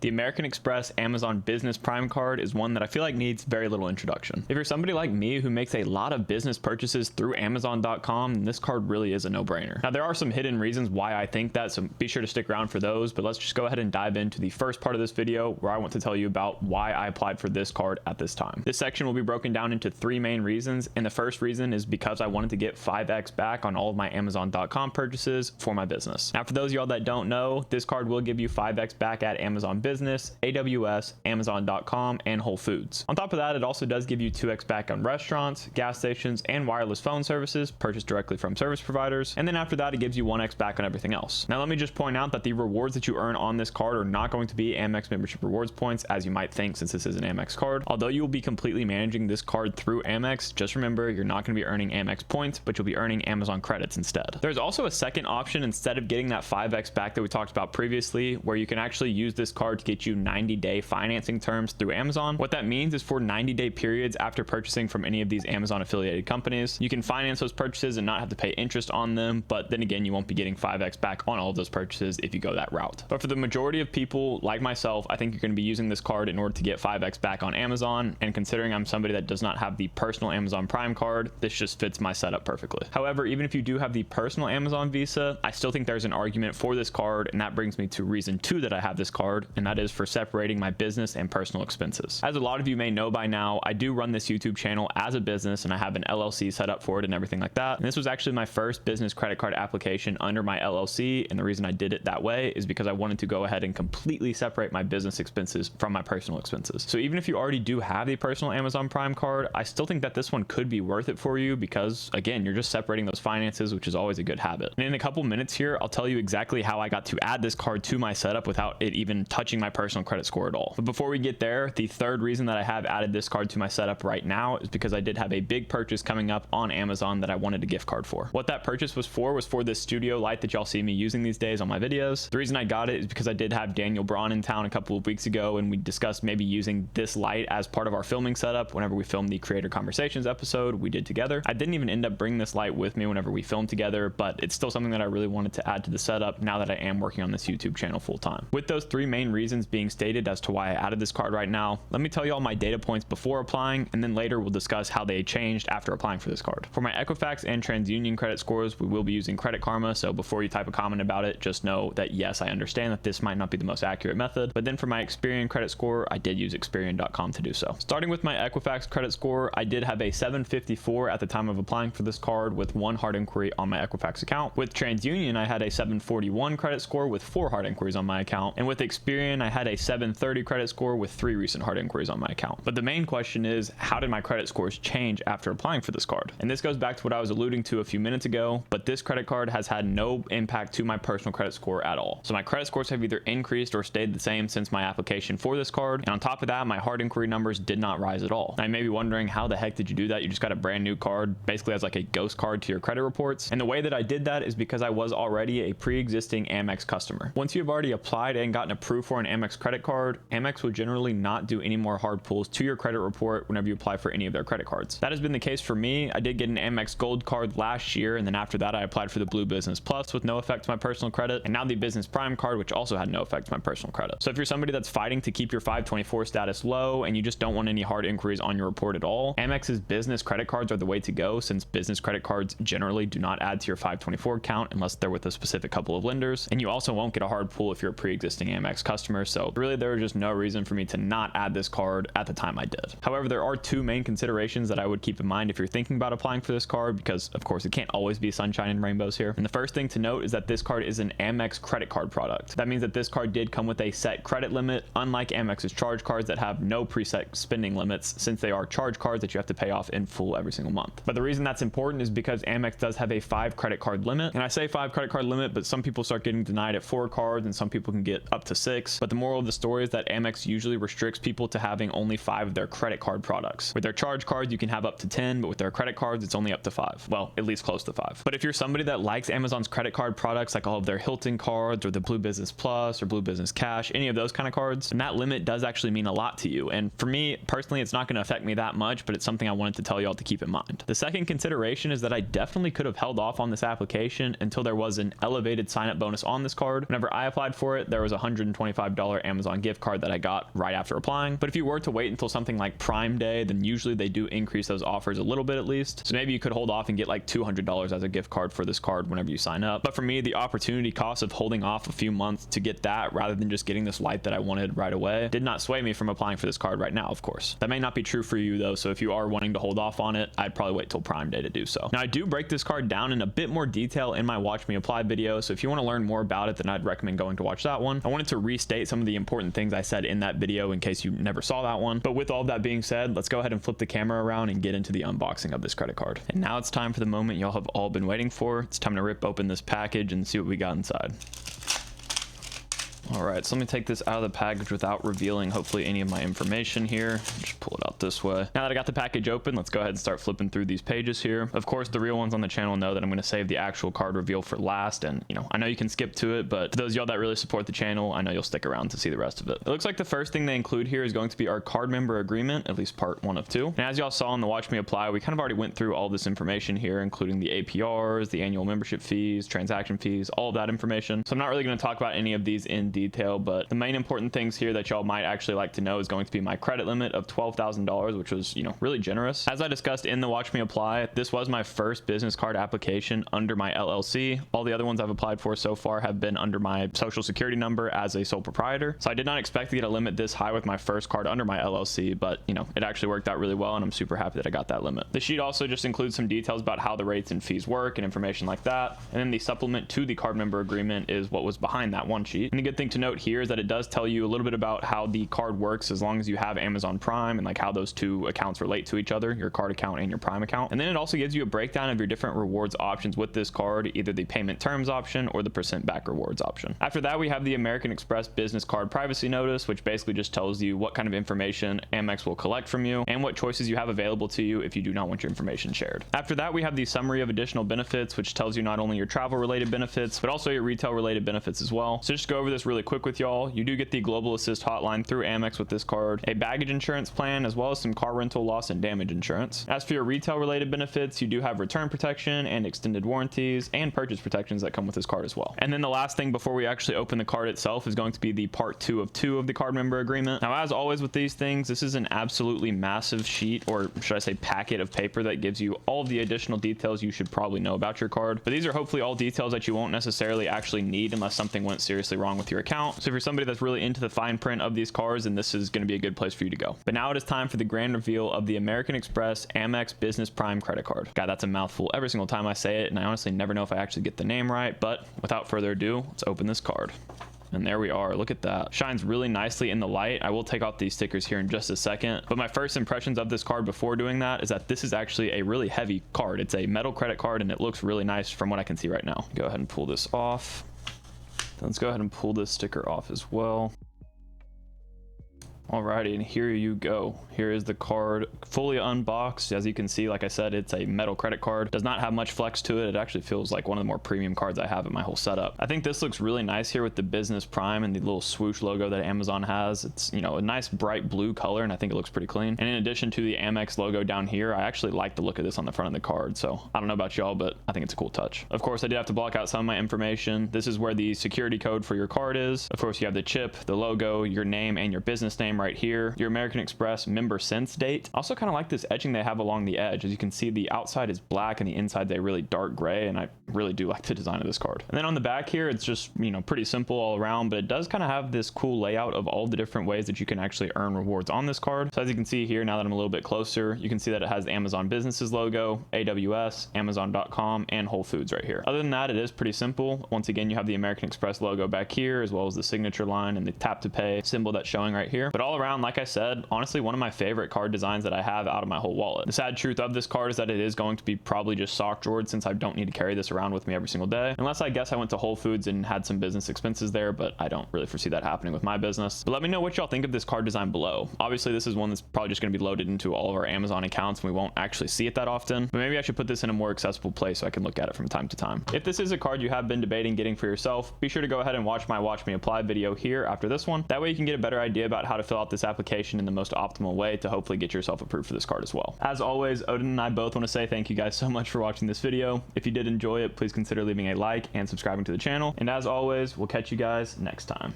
The American Express Amazon Business Prime card is one that I feel like needs very little introduction. If you're somebody like me who makes a lot of business purchases through Amazon.com, then this card really is a no-brainer. Now, there are some hidden reasons why I think that, so be sure to stick around for those, but let's just go ahead and dive into the first part of this video where I want to tell you about why I applied for this card at this time. This section will be broken down into three main reasons, and the first reason is because I wanted to get 5x back on all of my Amazon.com purchases for my business. Now, for those of y'all that don't know, this card will give you 5x back at Amazon Business, AWS, Amazon.com, and Whole Foods. On top of that, it also does give you 2x back on restaurants, gas stations, and wireless phone services purchased directly from service providers. And then after that, it gives you 1x back on everything else. Now, let me just point out that the rewards that you earn on this card are not going to be Amex membership rewards points, as you might think, since this is an Amex card. Although you will be completely managing this card through Amex, just remember you're not going to be earning Amex points, but you'll be earning Amazon credits instead. There's also a second option instead of getting that 5x back that we talked about previously, where you can actually use this card to get you 90-day financing terms through Amazon. What that means is for 90-day periods after purchasing from any of these Amazon affiliated companies, you can finance those purchases and not have to pay interest on them, but then again, you won't be getting 5x back on all of those purchases if you go that route. But for the majority of people like myself, I think you're going to be using this card in order to get 5x back on Amazon, and considering I'm somebody that does not have the personal Amazon Prime card, this just fits my setup perfectly. However, even if you do have the personal Amazon Visa, I still think there's an argument for this card, and that brings me to reason 2 that I have this card, and that is for separating my business and personal expenses. As a lot of you may know by now, I do run this YouTube channel as a business, and I have an LLC set up for it and everything like that. And this was actually my first business credit card application under my LLC, and the reason I did it that way is because I wanted to go ahead and completely separate my business expenses from my personal expenses. So even if you already do have the personal Amazon Prime card, I still think that this one could be worth it for you because, again, you're just separating those finances, which is always a good habit. And in a couple minutes here, I'll tell you exactly how I got to add this card to my setup without it even touching my personal credit score at all. But before we get there, the third reason that I have added this card to my setup right now is because I did have a big purchase coming up on Amazon that I wanted a gift card for. What that purchase was for this studio light that y'all see me using these days on my videos. The reason I got it is because I did have Daniel Braun in town a couple of weeks ago, and we discussed maybe using this light as part of our filming setup whenever we filmed the Creator Conversations episode we did together. I didn't even end up bringing this light with me whenever we filmed together, but it's still something that I really wanted to add to the setup now that I am working on this YouTube channel full time. With those three main reasons being stated as to why I added this card right now, let me tell you all my data points before applying, and then later we'll discuss how they changed after applying for this card. For my Equifax and TransUnion credit scores, we will be using Credit Karma, so before you type a comment about it, just know that yes, I understand that this might not be the most accurate method, but then for my Experian credit score, I did use Experian.com to do so. Starting with my Equifax credit score, I did have a 754 at the time of applying for this card with 1 hard inquiry on my Equifax account. With TransUnion, I had a 741 credit score with 4 hard inquiries on my account, and with Experian, I had a 730 credit score with 3 recent hard inquiries on my account. But the main question is, how did my credit scores change after applying for this card? And this goes back to what I was alluding to a few minutes ago, but this credit card has had no impact to my personal credit score at all. So my credit scores have either increased or stayed the same since my application for this card, and on top of that, my hard inquiry numbers did not rise at all. Now, you may be wondering, how the heck did you do that? You just got a brand new card, basically as like a ghost card to your credit reports. And the way that I did that is because I was already a pre-existing Amex customer. Once you've already applied and gotten approved for an Amex credit card, Amex will generally not do any more hard pulls to your credit report whenever you apply for any of their credit cards. That has been the case for me. I did get an Amex Gold card last year, and then after that, I applied for the Blue Business Plus with no effect to my personal credit, and now the Business Prime card, which also had no effect to my personal credit. So if you're somebody that's fighting to keep your 524 status low and you just don't want any hard inquiries on your report at all, Amex's business credit cards are the way to go, since business credit cards generally do not add to your 524 count unless they're with a specific couple of lenders, and you also won't get a hard pull if you're a pre-existing Amex customer. So really, there was just no reason for me to not add this card at the time I did. However, there are 2 main considerations that I would keep in mind if you're thinking about applying for this card, because of course it can't always be sunshine and rainbows here. And the first thing to note is that this card is an Amex credit card product. That means that this card did come with a set credit limit, unlike Amex's charge cards that have no preset spending limits, since they are charge cards that you have to pay off in full every single month. But the reason that's important is because Amex does have a 5 credit card limit, and I say 5 credit card limit, but some people start getting denied at 4 cards and some people can get up to 6. But the moral of the story is that Amex usually restricts people to having only 5 of their credit card products. With their charge cards, you can have up to 10, but with their credit cards, it's only up to 5. Well, at least close to 5. But if you're somebody that likes Amazon's credit card products, like all of their Hilton cards or the Blue Business Plus or Blue Business Cash, any of those kind of cards, then that limit does actually mean a lot to you. And for me personally, it's not going to affect me that much, but it's something I wanted to tell y'all to keep in mind. The second consideration is that I definitely could have held off on this application until there was an elevated sign-up bonus on this card. Whenever I applied for it, there was a $125 $25 Amazon gift card that I got right after applying. But if you were to wait until something like Prime Day, then usually they do increase those offers a little bit at least. So maybe you could hold off and get like $200 as a gift card for this card whenever you sign up. But for me, the opportunity cost of holding off a few months to get that rather than just getting this light that I wanted right away did not sway me from applying for this card right now, of course. That may not be true for you though, so if you are wanting to hold off on it, I'd probably wait till Prime Day to do so. Now I do break this card down in a bit more detail in my Watch Me Apply video, so if you want to learn more about it, then I'd recommend going to watch that one. I wanted to restate some of the important things I said in that video in case you never saw that one. But with all that being said, let's go ahead and flip the camera around and get into the unboxing of this credit card. And now it's time for the moment y'all have all been waiting for. It's time to rip open this package and see what we got inside. All right, so let me take this out of the package without revealing hopefully any of my information here. Just pull it out this way. Now that I got the package open, let's go ahead and start flipping through these pages here. Of course, the real ones on the channel know that I'm going to save the actual card reveal for last, and I know you can skip to it, but to those of y'all that really support the channel, I know you'll stick around to see the rest of it. It looks like the first thing they include here is going to be our card member agreement, at least part 1 of 2. And as y'all saw in the Watch Me Apply, we kind of already went through all this information here, including the APRs, the annual membership fees, transaction fees, all of that information. So I'm not really going to talk about any of these in detail, but the main important things here that y'all might actually like to know is going to be my credit limit of $12,000, which was, really generous. As I discussed in the Watch Me Apply, this was my first business card application under my LLC. All the other ones I've applied for so far have been under my social security number as a sole proprietor. So I did not expect to get a limit this high with my first card under my LLC, but it actually worked out really well, and I'm super happy that I got that limit. The sheet also just includes some details about how the rates and fees work and information like that. And then the supplement to the card member agreement is what was behind that one sheet. And the good thing to note here is that it does tell you a little bit about how the card works as long as you have Amazon Prime and like how those two accounts relate to each other, your card account and your Prime account. And then it also gives you a breakdown of your different rewards options with this card, either the payment terms option or the % back rewards option. After that, we have the American Express business card privacy notice, which basically just tells you what kind of information Amex will collect from you and what choices you have available to you if you do not want your information shared. After that, we have the summary of additional benefits, which tells you not only your travel related benefits, but also your retail related benefits as well. So just go over this really quick with y'all. You do get the Global Assist hotline through Amex with this card, a baggage insurance plan, as well as some car rental loss and damage insurance. As for your retail related benefits, you do have return protection and extended warranties and purchase protections that come with this card as well. And then the last thing before we actually open the card itself is going to be the part 2 of 2 of the card member agreement. Now, as always with these things, this is an absolutely massive sheet, or should I say packet of paper, that gives you all of the additional details you should probably know about your card. But these are hopefully all details that you won't necessarily actually need unless something went seriously wrong with your account. So if you're somebody that's really into the fine print of these cards, then this is going to be a good place for you to go. But now it is time for the grand reveal of the American Express Amex Business Prime credit card. God, that's a mouthful every single time I say it, and I honestly never know if I actually get the name right. But without further ado, let's open this card. And there we are. Look at that. Shines really nicely in the light. I will take off these stickers here in just a second. But my first impressions of this card before doing that is that this is actually a really heavy card. It's a metal credit card, and it looks really nice from what I can see right now. Go ahead and pull this off. Let's go ahead and pull this sticker off as well. Alrighty, and here you go. Here is the card fully unboxed. As you can see, like I said, it's a metal credit card. Does not have much flex to it. It actually feels like one of the more premium cards I have in my whole setup. I think this looks really nice here with the Business Prime and the little swoosh logo that Amazon has. It's, a nice bright blue color, and I think it looks pretty clean. And in addition to the Amex logo down here, I actually like the look of this on the front of the card. So I don't know about y'all, but I think it's a cool touch. Of course, I did have to block out some of my information. This is where the security code for your card is. Of course, you have the chip, the logo, your name, and your business name right here. Your American Express member since date. I also kind of like this edging they have along the edge. As you can see, the outside is black and the inside's a really dark gray, and I really do like the design of this card. And then on the back here, it's just, pretty simple all around, but it does kind of have this cool layout of all the different ways that you can actually earn rewards on this card. So as you can see here, now that I'm a little bit closer, you can see that it has the Amazon Businesses logo, AWS, Amazon.com, and Whole Foods right here. Other than that, it is pretty simple. Once again, you have the American Express logo back here, as well as the signature line and the tap to pay symbol that's showing right here. But all around, like I said, honestly, one of my favorite card designs that I have out of my whole wallet. The sad truth of this card is that it is going to be probably just sock drawered, since I don't need to carry this around with me every single day, unless I guess I went to Whole Foods and had some business expenses there, but I don't really foresee that happening with my business. But let me know what y'all think of this card design below. Obviously, this is one that's probably just going to be loaded into all of our Amazon accounts, and we won't actually see it that often, but maybe I should put this in a more accessible place so I can look at it from time to time. If this is a card you have been debating getting for yourself, be sure to go ahead and watch my Watch Me Apply video here after this one. That way you can get a better idea about how to fill out this application in the most optimal way to hopefully get yourself approved for this card as well. As always, Odin and I both want to say thank you guys so much for watching this video. If you did enjoy it, please consider leaving a like and subscribing to the channel. And as always, we'll catch you guys next time.